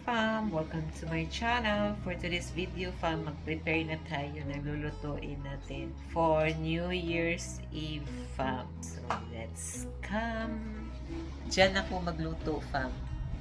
fam! Welcome to my channel. For today's video fam, mag-prepare na tayo ng lulutuin natin for New Year's Eve fam. So let's come! Diyan ako magluto fam.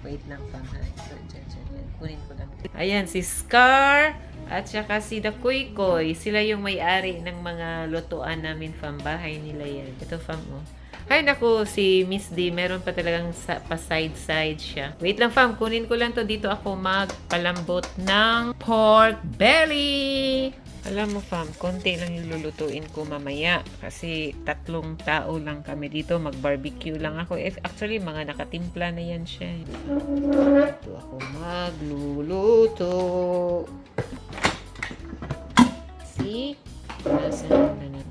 Wait lang fam ha. So, dyan. Kunin ko lang. Ayan, si Scar at saka si Dakoy Koy. Sila yung may-ari ng mga lutuan namin fam. Bahay nila yan. Ito fam oh. Ay, naku, si Miss D, meron pa talagang pa-side-side siya. Wait lang, fam. Kunin ko lang to. Dito ako magpalambot ng pork belly. Alam mo, fam, konti lang yung lulutuin ko mamaya. Kasi 3 tao lang kami dito. Mag-barbecue lang ako. Actually, mga nakatimpla na yan siya. Dito ako magluluto. See? Nasaan na naman.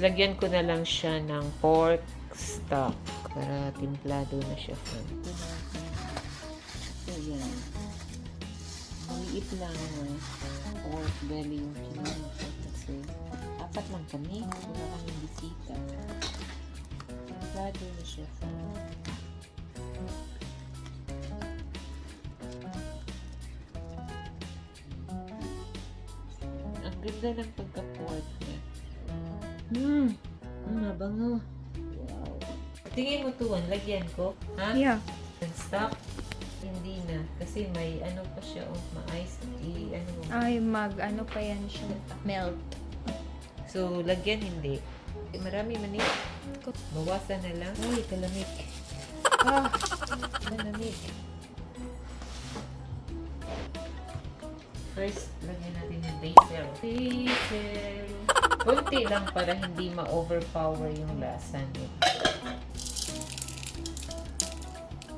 Lagyan ko na lang siya ng pork stock para timplado na siya. So, yan. Maliit lang pork belly yung kinain ko kasi 4 lang kami. Wala kami bisita. Timplado na siya. Ang ganda ng pagka-pork niya. Mabango. Wow. Tingin mo tuwan, lagyan ko? Ha? Yeah. Stop. Hindi na. Kasi may ano pa siya, ma-ice. Ay, ano pa yan siya. Melt. So, lagyan hindi. Marami man eh. Bawasan na lang. Ay, kalamig. Kalamig. First, lagyan natin yung basil. Kunti lang para hindi ma-overpower yung lasa niya.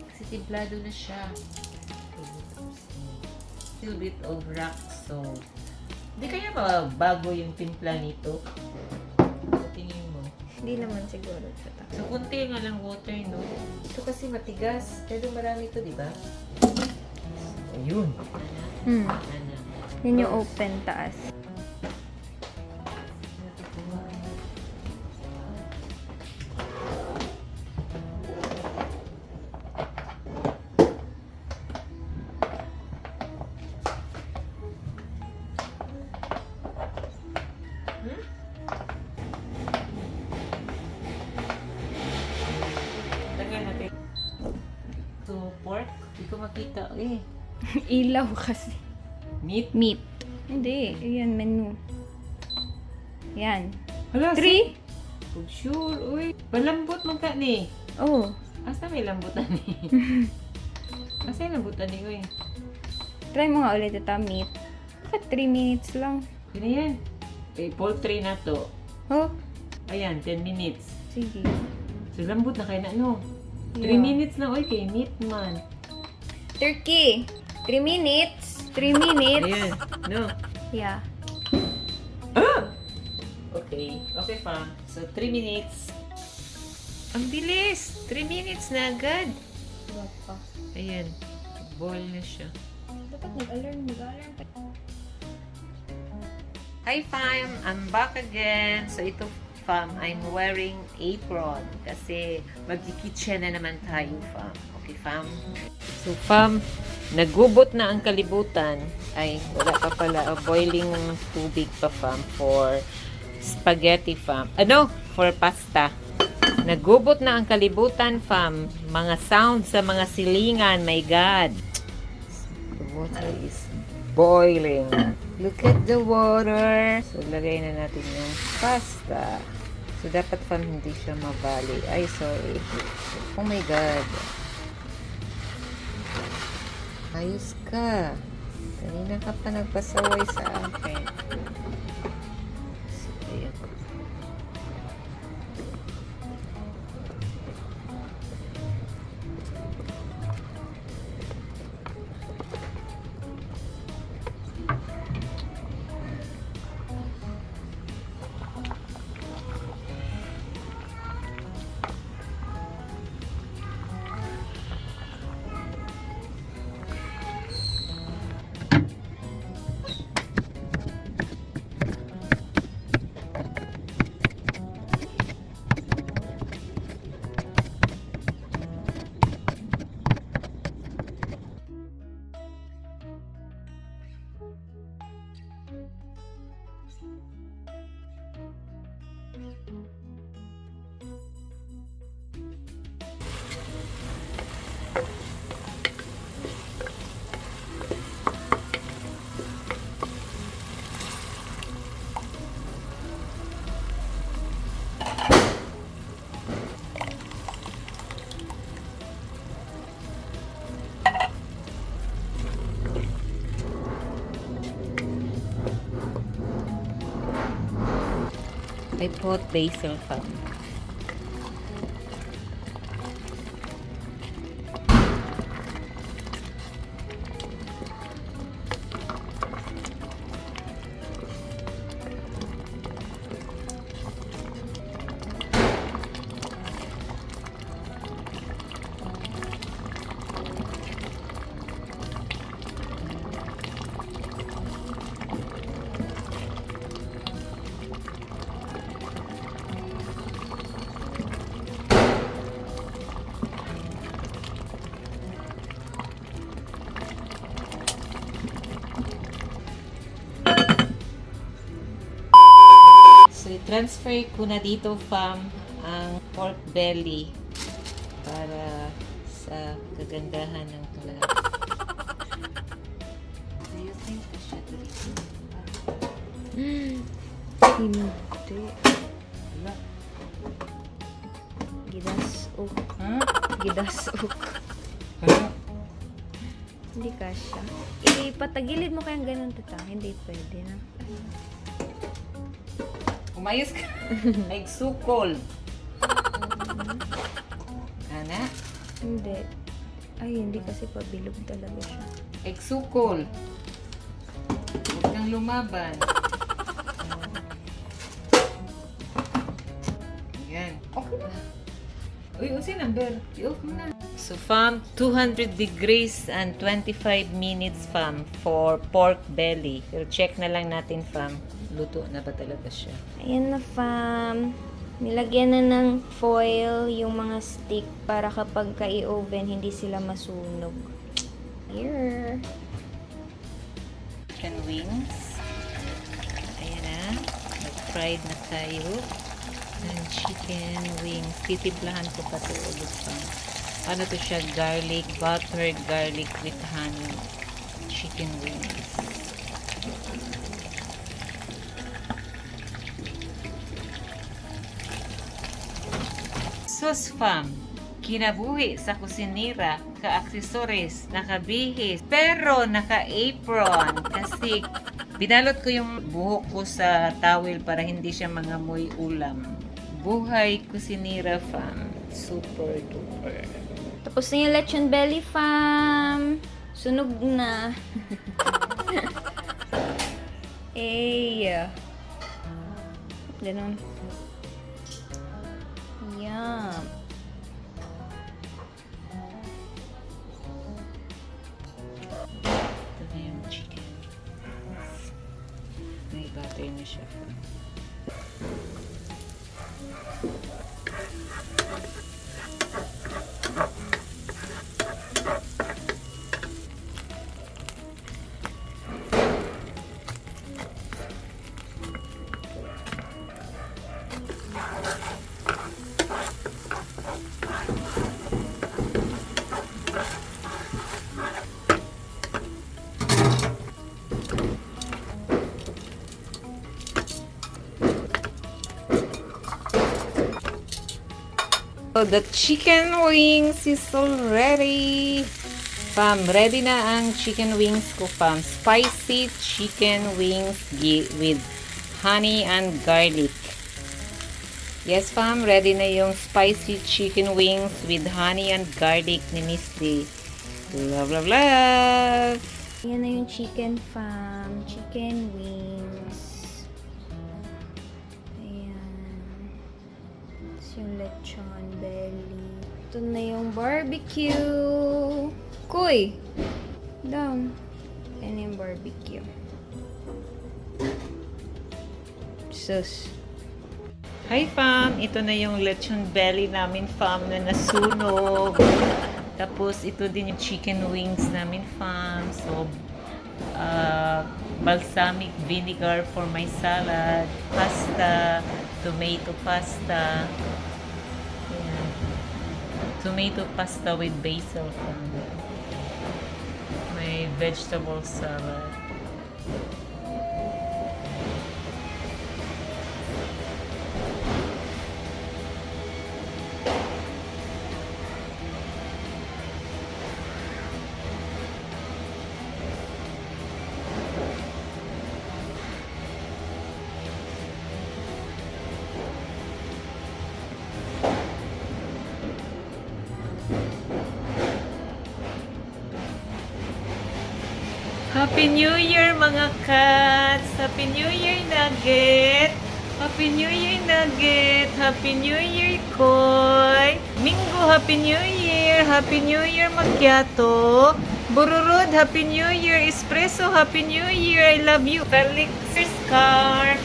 Kasi timplado na siya. Little bit of rock salt. Hindi kaya bago yung timpla nito? Tingin mo. Hindi naman siguro. So, kunti nga lang water, no? Ito kasi matigas. Pero marami ito, di ba? Ayun. Yun yung open taas. So, pork? Hindi ko makita. Eh. Ilaw kasi. Meat? Meat. Hindi. Yan, menu. Yan. Hala, 3? For sure. Uy, palambot man ka ni. Oh. Asa may lambutan ni? Asa yung lambutan ni, uy? Try mo nga ulit ito, meat. Bakit 3 minutes lang? Yun na yan. Okay, poultry na to. Oh. Ayan, 10 minutes. Sige. So, lambot na kayo na, no? 3 Yeah. minutes na, uy, kay meat man. Turkey. 3 minutes. 3 minutes. Ayan, no? Yeah. Okay. Okay, fam. So, 3 minutes. Ang bilis! 3 minutes na agad. Ayan. Boil na siya. Dapat nag-alarm pa. Hi, fam! I'm back again. So, ito, fam, I'm wearing apron kasi mag-kitchen na naman tayo, fam. Okay, fam? So, fam, nagubot na ang kalibutan. Ay, wala pa pala. Boiling tubig pa, fam, for spaghetti, fam. Ano? For pasta. Nagubot na ang kalibutan, fam. Mga sounds sa mga silingan. My God. The water is boiling. Look at the water. So, lagay na natin yung pasta. So, dapat fam, hindi siya mabali. Ay, sorry. Oh my God. Ayos ka. Kanina ka pa nagpasaway sa akin. So, ayan. I put basil fam. So, i-transfer ko na dito, fam, ang pork belly para sa kagandahan ng tulad. Do you think I should do it? Hindi. Wala. Gidasok. Ha? Gidasok. Ha? Hindi kasha. Ipatagilid mo kayang ganun, tata. Hindi pwede na. Umayos ka. Nagsukol. Ana? Hindi. Ay, hindi kasi pabilog talaga siya. Nagsukol. Huwag kang lumaban. Ayan. Okay na. Uy, usin number. I-off mo na. So, fam, 200 degrees and 25 minutes, fam, for pork belly. Pero check na lang natin, fam. Luto na ba talaga siya? Ayan na, fam. Nilagyan na ng foil yung mga stick para kapag ka-i-oven, hindi sila masunog. Here. Chicken wings. Ayan na. Nag-fried na tayo. Ng chicken wings. Titimplahan ko pa ito ulit, fam. Ano to siya? Garlic, buttered garlic with honey. Chicken wings. Sus, fam, kinabuhi sa kusinira, ka-aksesoris, nakabihis, pero naka-apron kasi binalot ko yung buhok ko sa towel para hindi siya mangamoy ulam. Buhay kusinira, fam. Super duper. Tapos na yung lechon belly, fam. Sunog na. Ganon. Yum. Ito na yung chicken. May butter na siya. So, the chicken wings is already. Fam, ready na ang chicken wings ko, fam. Spicy chicken wings with honey and garlic. Yes, fam, ready na yung spicy chicken wings with honey and garlic ni Miss D. Love, love, love! Yan na yung chicken, fam. Chicken wings. Ayan. Tapos yung lechon belly. Ito na yung barbecue. Kuy! Down. Yan yung barbecue. Sus. Hi, fam! Ito na yung lechon belly namin, fam, na nasunog. Tapos, ito din yung chicken wings namin, fam. So, balsamic vinegar for my salad. Pasta. Tomato pasta. Ayan. Tomato pasta with basil, fam. May vegetable salad. Happy New Year mga cats! Happy New Year Nugget! Happy New Year Nugget! Happy New Year Koy! Mingo, Happy New Year! Happy New Year Macchiato! Bururud, Happy New Year! Espresso, Happy New Year! I love you! Felix Scarf!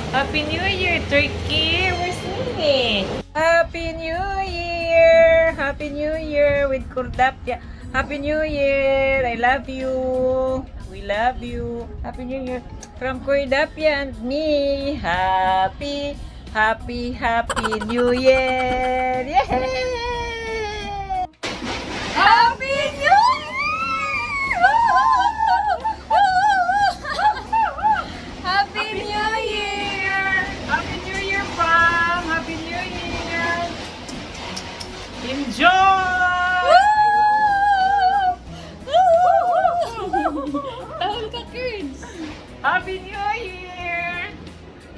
Happy New Year Turkey! Where's Nini? Happy New Year! Happy New Year with Kordapia! Happy New Year! I love you! We love you! Happy New Year! From Kordapia and me! Happy New Year! Yay! Happy New Year! Happy New Year! Happy New Year, Pam! Happy New Year! Enjoy! Tahol ka, Kurds! Happy New Year!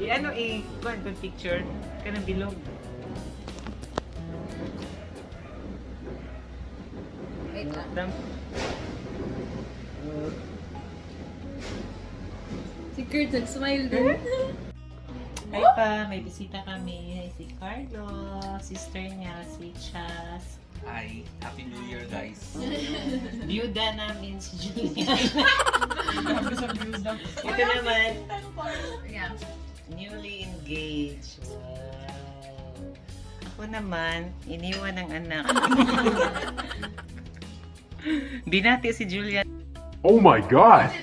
Ano kung picture ka ng bilog. Wait lang. Si Kurds nag-smile din. Hi pa, may bisita kami. Hi, si Carlo, sister niya, si Chas. Hi, Happy New Year guys. Byuda namin si Julian. Grabe sa views lang. Ito naman, Yeah. newly engaged. Wow. Ako naman, iniwan ng anak. Binati si Julian. Oh my god!